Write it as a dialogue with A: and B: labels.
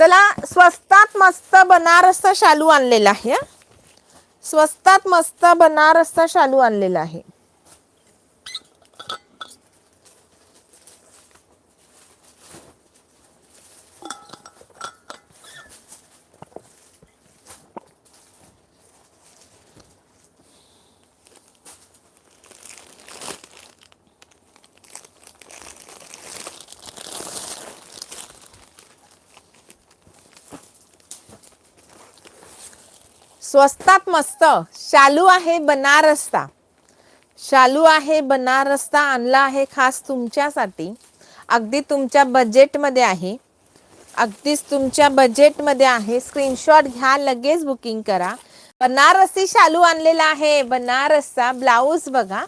A: चला, स्वस्तात मस्त बनारसचा शालू आणलेला आहे. स्वस्तात मस्त बनारसचा शालू आणलेला आहे. स्वस्तात मस्त शालू आहे बनारसचा. शालू आहे बनारसचा, आणला आहे खास तुमच्यासाठी. अगदी तुमच्या बजेटमध्ये आहे. अगदीच तुमच्या बजेटमध्ये आहे. स्क्रीनशॉट घ्या, लगेच बुकिंग करा. बनारसी शालू आणलेला आहे. बनारसचा ब्लाऊज बघा.